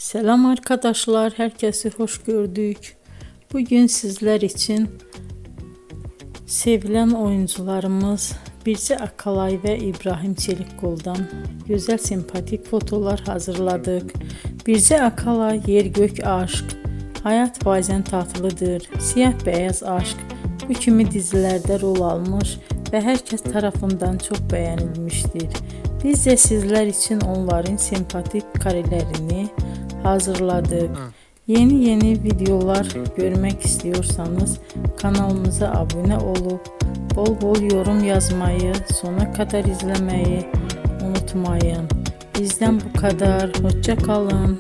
Selam arkadaşlar, herkesi hoş gördük. Bugün sizler için sevilen oyuncularımız Birce Akalay ve İbrahim Çelikkol'dan güzel sempatik fotolar hazırladık. Birce Akalay yer gök aşk, hayat bazen tatlıdır, siyah beyaz aşk bu kimi dizilerde rol almış ve herkes tarafından çok beğenilmiştir. Biz de sizler için onların sempatik karelerini hazırladık. Yeni videolar görmek istiyorsanız kanalımıza abone olup bol bol yorum yazmayı, sona kadar izlemeyi unutmayın. Bizden bu kadar. Hoşça kalın.